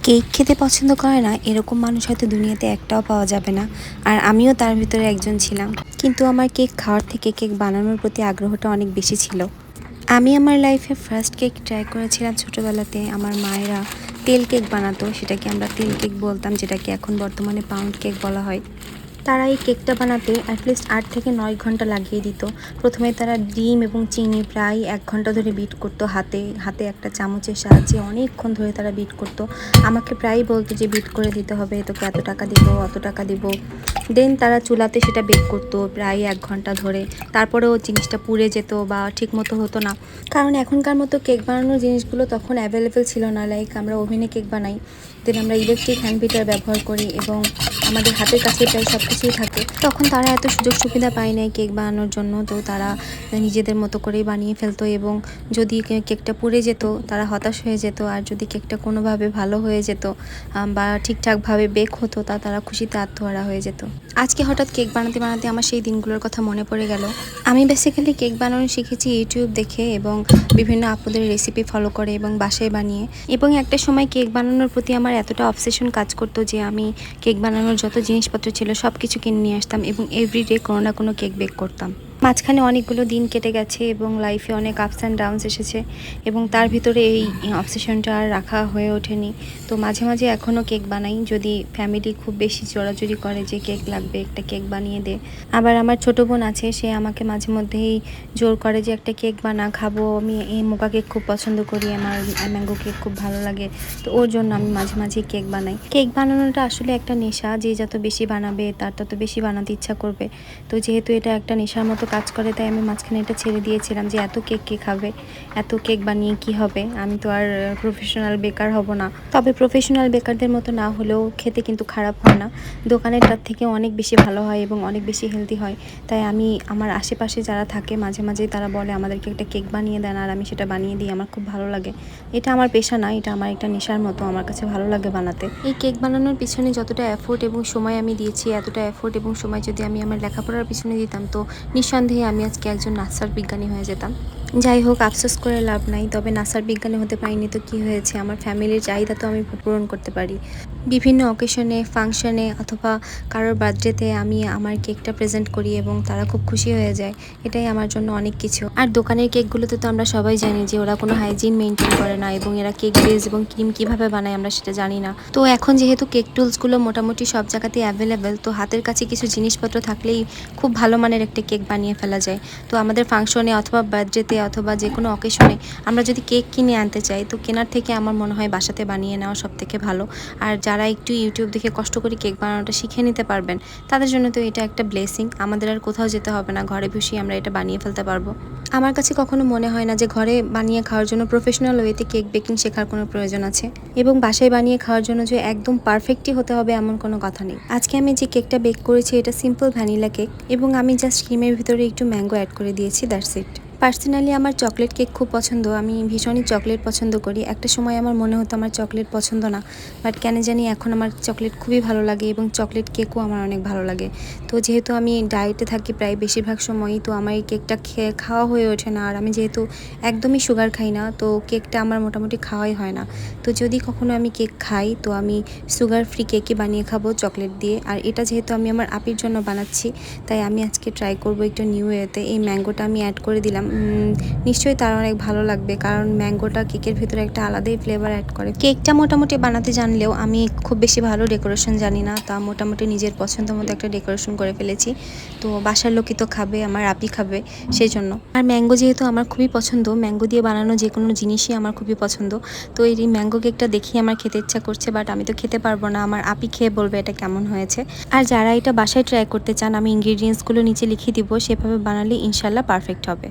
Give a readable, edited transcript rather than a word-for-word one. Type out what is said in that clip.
Cake খেতে পছন্দ করে না এরকম মানুষ হয়তো দুনিয়াতে একটাও পাওয়া যাবে না। আর আমিও তার ভিতরে একজন ছিলাম। কিন্তু আমার কেক খাওয়ার থেকে কেক বানানোর প্রতি আগ্রহটা অনেক বেশি ছিল। আমি আমার লাইফে ফার্স্ট কেক ট্রাই করেছিলাম ছোটোবেলাতে। আমার মায়েরা তেল কেক বানাতো, সেটাকে আমরা তেল কেক বলতাম, যেটাকে এখন বর্তমানে পাউন্ড কেক বলা হয়। তারা এই কেকটা বানাতে অ্যাটলিস্ট 8 থেকে 9 ঘন্টা লাগিয়ে দিত। প্রথমে তারা ডিম এবং চিনি প্রায় 1 ঘন্টা ধরে বিট করতো হাতে হাতে একটা চামচের সাহায্যে অনেকক্ষণ ধরে তারা বিট করতো। আমাকে প্রায়ই বলতো যে বিট করে দিতে হবে, তোকে এত টাকা দিব, অত টাকা দিব। দেন তারা চুলাতে সেটা বেক করতো প্রায় 1 ঘন্টা ধরে। তারপরেও জিনিসটা পুড়ে যেত বা ঠিক মতো হতো না, কারণ এখনকার মতো কেক বানানোর জিনিসগুলো তখন অ্যাভেলেবেল ছিল না। লাইক আমরা ওভেনে কেক বানাই, দেন আমরা ইলেকট্রিক হ্যান্ড বিটার ব্যবহার করি এবং আমাদের হাতের কাছে প্রায় সব কিছুই থাকে। তখন তারা এত সুযোগ সুবিধা পায় নাই কেক বানানোর জন্য, তো তারা নিজেদের মতো করেই বানিয়ে ফেলতো। এবং যদি কেকটা পুড়ে যেত তারা হতাশ হয়ে যেত, আর যদি কেকটা কোনোভাবে ভালো হয়ে যেত বা ঠিকঠাকভাবে বেক হতো তারা খুশিতে আত্মহারা হয়ে যেত। আজকে হঠাৎ কেক বানাতে বানাতে আমার সেই দিনগুলোর কথা মনে পড়ে গেল। আমি বেসিক্যালি কেক বানানো শিখেছি ইউটিউব দেখে এবং বিভিন্ন আপুদের রেসিপি ফলো করে এবং বাসায় বানিয়ে। এবং একটা সময় কেক বানানোর প্রতি আমার এতটা অবসেশন কাজ করতো যে আমি কেক বানানোর যত জিনিসপত্র ছিল সব কিছু কিনে নিয়ে আসতাম এবং এভরিডে কোনো না কোনো কেক বেক করতাম। মাঝখানে অনেকগুলো দিন কেটে গেছে এবং লাইফে অনেক আপস অ্যান্ড ডাউনস এসেছে এবং তার ভিতরে এই অবসেশনটা আর রাখা হয়ে ওঠেনি। তো মাঝে মাঝে এখনও কেক বানাই, যদি ফ্যামিলি খুব বেশি জোরাজুরি করে যে কেক লাগবে, একটা কেক বানিয়ে দে। আবার আমার ছোটো বোন আছে, সে আমাকে মাঝে মধ্যেই জোর করে যে একটা কেক বানা, খাবো। আমি এই মোকা কেক খুব পছন্দ করি, আমার ম্যাঙ্গো কেক খুব ভালো লাগে, তো ওর জন্য আমি মাঝে মাঝে কেক বানাই। কেক বানানোটা আসলে একটা নেশা, যে যত বেশি বানাবে তার তত বেশি বানাতে ইচ্ছা করবে। তো যেহেতু এটা একটা নেশার মতো কাজ করে, তাই আমি মাঝখানে এটা ছেড়ে দিয়েছিলাম যে এত কেক কে খাবে, এত কেক বানিয়ে কি হবে, আমি তো আর প্রফেশনাল বেকার হব না। তবে প্রফেশনাল বেকারদের মতো না হলেও খেতে কিন্তু খারাপ হয় না, দোকানেরটার থেকে অনেক বেশি ভালো হয় এবং অনেক বেশি হেলদি হয়। তাই আমি আমার আশেপাশে যারা থাকে মাঝে মাঝে তারা বলে আমাদেরকে একটা কেক বানিয়ে দেন, আর আমি সেটা বানিয়ে দিই। আমার খুব ভালো লাগে। এটা আমার পেশা না, এটা আমার একটা নেশার মতো, আমার কাছে ভালো লাগে বানাতে। এই কেক বানানোর পিছনে যতটা এফোর্ট এবং সময় আমি দিয়েছি, এতটা এফোর্ট এবং সময় যদি আমি আমার লেখাপড়ার পিছনে দিতাম তো নিঃসন্দেহে আমি আজকে একজন নাসার বিজ্ঞানী হয়ে যেতাম। যাই হোক, আফসোস করে লাভ নাই। তবে নাসার বিজ্ঞানী হতে পারিনি তো কি হয়েছে, আমার ফ্যামিলির চাহিদা তো আমি পূরণ করতে পারি। বিভিন্ন অকেশনে, ফাংশনে অথবা কারোর বার্থডেতে আমি আমার কেকটা প্রেজেন্ট করি এবং তারা খুব খুশি হয়ে যায়। এটাই আমার জন্য অনেক কিছু। আর দোকানের কেকগুলোতে তো আমরা সবাই জানি যে ওরা কোনো হাইজিন মেনটেন করে না এবং এরা কেক বেস এবং ক্রিম কীভাবে বানায় আমরা সেটা জানি না। তো এখন যেহেতু কেক টুলসগুলো মোটামুটি সব জায়গাতেই অ্যাভেলেবেল, তো হাতের কাছে কিছু জিনিসপত্র থাকলেই খুব ভালো মানের একটা কেক বানিয়ে ফেলা যায়। তো আমাদের ফাংশনে অথবা বার্থডেতে অথবা যে কোনো অকেশনে আমরা যদি কেক কিনে আনতে চাই, তো কেনার থেকে আমার মনে হয় বাসাতে বানিয়ে নেওয়া সব থেকে ভালো। আর যারা একটু ইউটিউব দেখে কষ্ট করে কেক বানানোটা শিখে নিতে পারবেন, তাদের জন্য তো এটা একটা ব্লেসিং। আমাদের আর কোথাও যেতে হবে না, ঘরে বসেই আমরা এটা বানিয়ে ফেলতে পারবো। আমার কাছে কখনো মনে হয় না যে ঘরে বানিয়ে খাওয়ার জন্য প্রফেশনাল ওয়েতে কেক বেকিং শেখার কোনো প্রয়োজন আছে, এবং বাসায় বানিয়ে খাওয়ার জন্য যে একদম পারফেক্টই হতে হবে এমন কোনো কথা নেই। আজকে আমি যে কেকটা বেক করেছি এটা সিম্পল ভ্যানিলা কেক এবং আমি জাস্ট ক্রিমের ভিতরে একটু ম্যাঙ্গো অ্যাড করে দিয়েছি, দ্যাটস ইট। পার্সোনালি আমার চকলেট কেক খুব পছন্দ, আমি ভীষণই চকলেট পছন্দ করি। একটা সময় আমার মনে হতো আমার চকলেট পছন্দ না, বাট কেন জানি এখন আমার চকলেট খুবই ভালো লাগে এবং চকলেট কেকও আমার অনেক ভালো লাগে। তো যেহেতু আমি ডায়েটে থাকি প্রায় বেশিরভাগ সময়ই, তো আমার এই কেকটা খাওয়া হয়ে ওঠে না। আর আমি যেহেতু একদমই সুগার খাই না, তো কেকটা আমার মোটামুটি খাওয়াই হয় না। তো যদি কখনো আমি কেক খাই তো আমি সুগার ফ্রি কেকই বানিয়ে খাবো চকলেট দিয়ে। আর এটা যেহেতু আমি আমার আপির জন্য বানাচ্ছি, তাই আমি আজকে ট্রাই করবো একটু নিউ ওয়েতে। এই ম্যাঙ্গোটা আমি অ্যাড করে দিলাম, নিশ্চয়ই তার অনেক ভালো লাগবে, কারণ ম্যাঙ্গোটা কেকের ভিতরে একটা আলাদাই ফ্লেভার অ্যাড করে। কেকটা মোটামুটি বানাতে জানলেও আমি খুব বেশি ভালো ডেকোরেশন জানি না, তা মোটামুটি নিজের পছন্দ মতো একটা ডেকোরেশন করে ফেলেছি। তো বাসার লোকই তো খাবে, আমার আপি খাবে, সেই জন্য। আর ম্যাঙ্গো যেহেতু আমার খুবই পছন্দ, ম্যাঙ্গো দিয়ে বানানো যে কোনো জিনিসই আমার খুবই পছন্দ। তো এই ম্যাঙ্গো কেকটা দেখি আমার খেতে ইচ্ছা করছে, বাট আমি তো খেতে পারবো না, আমার আপি খেয়ে বলবে এটা কেমন হয়েছে। আর যারা এটা বাসায় ট্রাই করতে চান, আমি ইনগ্রিডিয়েন্টসগুলো নিচে লিখে দিব, সেভাবে বানালে ইনশাল্লাহ পারফেক্ট হবে।